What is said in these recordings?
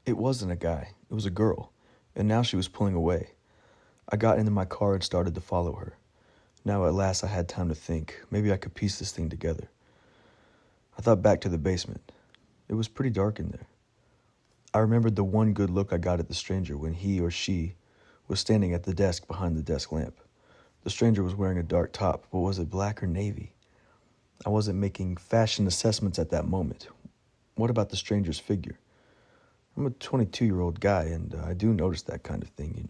It wasn't a guy, it was a girl, and now she was pulling away. I got into my car and started to follow her. Now at last I had time to think. Maybe I could piece this thing together. I thought back to the basement. It was pretty dark in there. I remembered the one good look I got at the stranger when he or she was standing at the desk behind the desk lamp. The stranger was wearing a dark top, but was it black or navy? I wasn't making fashion assessments at that moment. What about the stranger's figure? I'm a 22-year-old guy, and I do notice that kind of thing.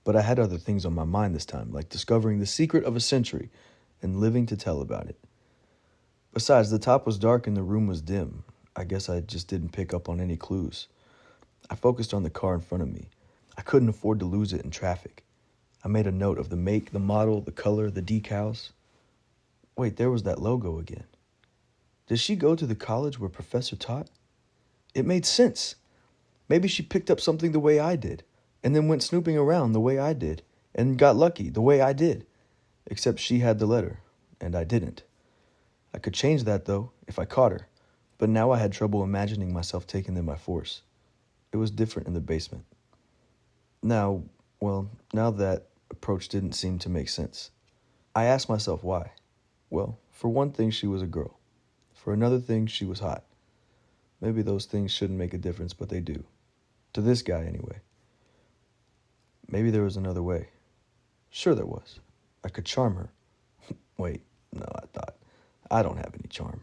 But I had other things on my mind this time, like discovering the secret of a century and living to tell about it. Besides, the top was dark and the room was dim. I guess I just didn't pick up on any clues. I focused on the car in front of me. I couldn't afford to lose it in traffic. I made a note of the make, the model, the color, the decals. Wait, there was that logo again. Did she go to the college where Professor taught? It made sense. Maybe she picked up something the way I did, and then went snooping around the way I did, and got lucky the way I did. Except she had the letter, and I didn't. I could change that, though, if I caught her, but now I had trouble imagining myself taking them by force. It was different in the basement. Now that approach didn't seem to make sense. I asked myself why. Well, for one thing, she was a girl. For another thing, she was hot. Maybe those things shouldn't make a difference, but they do. To this guy, anyway. Maybe there was another way. Sure there was. I could charm her. Wait, no, I thought. I don't have any charm.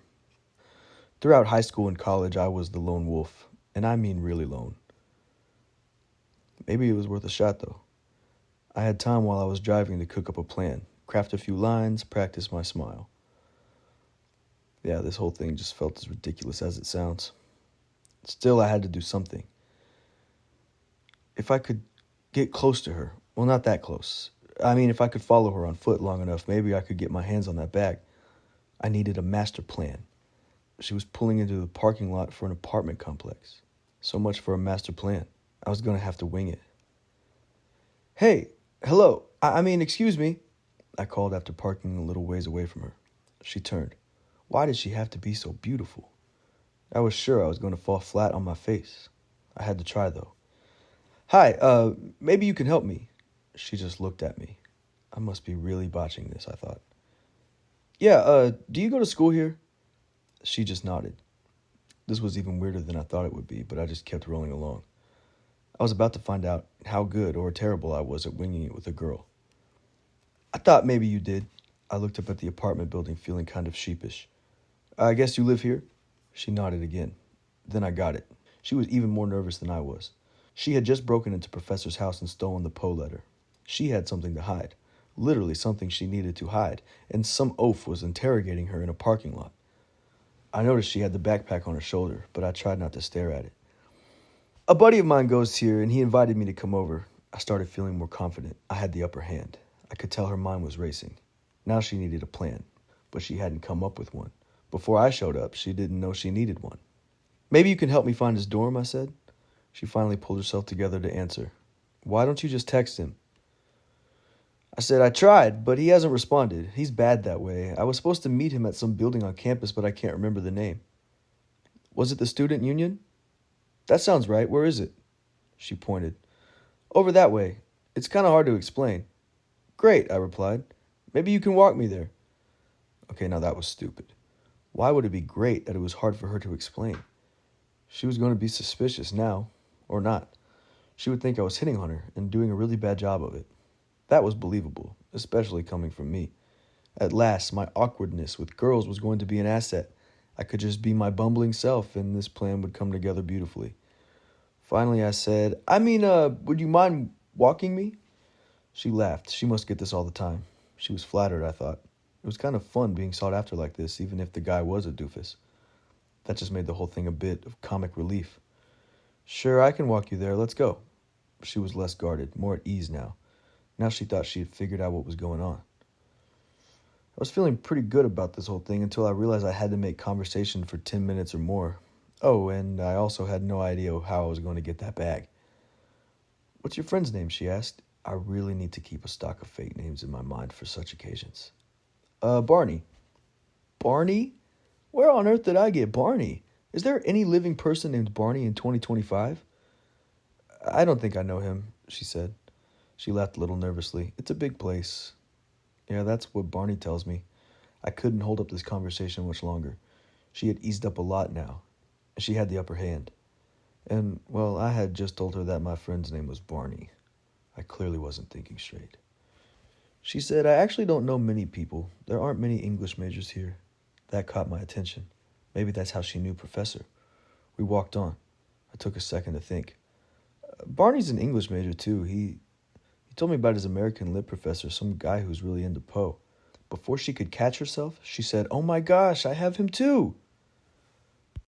Throughout high school and college, I was the lone wolf, and I mean really lone. Maybe it was worth a shot, though. I had time while I was driving to cook up a plan, craft a few lines, practice my smile. Yeah, this whole thing just felt as ridiculous as it sounds. Still, I had to do something. If I could get close to her, well, not that close. I mean, if I could follow her on foot long enough, maybe I could get my hands on that bag. I needed a master plan. She was pulling into the parking lot for an apartment complex. So much for a master plan. I was going to have to wing it. Hey, hello, excuse me, I called after parking a little ways away from her. She turned. Why did she have to be so beautiful? I was sure I was going to fall flat on my face. I had to try, though. Hi, maybe you can help me. She just looked at me. I must be really botching this, I thought. Yeah, do you go to school here? She just nodded. This was even weirder than I thought it would be, but I just kept rolling along. I was about to find out how good or terrible I was at winging it with a girl. I thought maybe you did. I looked up at the apartment building, feeling kind of sheepish. I guess you live here? She nodded again. Then I got it. She was even more nervous than I was. She had just broken into Professor's house and stolen the Poe letter. She had something to hide. Literally something she needed to hide, and some oaf was interrogating her in a parking lot. I noticed she had the backpack on her shoulder, but I tried not to stare at it. A buddy of mine goes here, and he invited me to come over. I started feeling more confident. I had the upper hand. I could tell her mind was racing. Now she needed a plan, but she hadn't come up with one. Before I showed up, she didn't know she needed one. Maybe you can help me find his dorm, I said. She finally pulled herself together to answer. Why don't you just text him? I said, I tried, but he hasn't responded. He's bad that way. I was supposed to meet him at some building on campus, but I can't remember the name. Was it the student union? That sounds right. Where is it? She pointed. Over that way. It's kind of hard to explain. Great, I replied. Maybe you can walk me there. Okay, now that was stupid. Why would it be great that it was hard for her to explain? She was going to be suspicious now, or not. She would think I was hitting on her and doing a really bad job of it. That was believable, especially coming from me. At last, my awkwardness with girls was going to be an asset. I could just be my bumbling self, and this plan would come together beautifully. Finally, I said, would you mind walking me? She laughed. She must get this all the time. She was flattered, I thought. It was kind of fun being sought after like this, even if the guy was a doofus. That just made the whole thing a bit of comic relief. Sure, I can walk you there. Let's go. She was less guarded, more at ease now. Now she thought she had figured out what was going on. I was feeling pretty good about this whole thing until I realized I had to make conversation for 10 minutes or more. Oh, and I also had no idea how I was going to get that bag. What's your friend's name? She asked. I really need to keep a stock of fake names in my mind for such occasions. Barney. Barney? Where on earth did I get Barney? Is there any living person named Barney in 2025? I don't think I know him, she said. She laughed a little nervously. It's a big place. Yeah, that's what Barney tells me. I couldn't hold up this conversation much longer. She had eased up a lot now. She had the upper hand. And, well, I had just told her that my friend's name was Barney. I clearly wasn't thinking straight. She said, I actually don't know many people. There aren't many English majors here. That caught my attention. Maybe that's how she knew Professor. We walked on. I took a second to think. Barney's an English major, too. He told me about his American lit professor, some guy who's really into Poe. Before she could catch herself, she said, Oh my gosh, I have him too.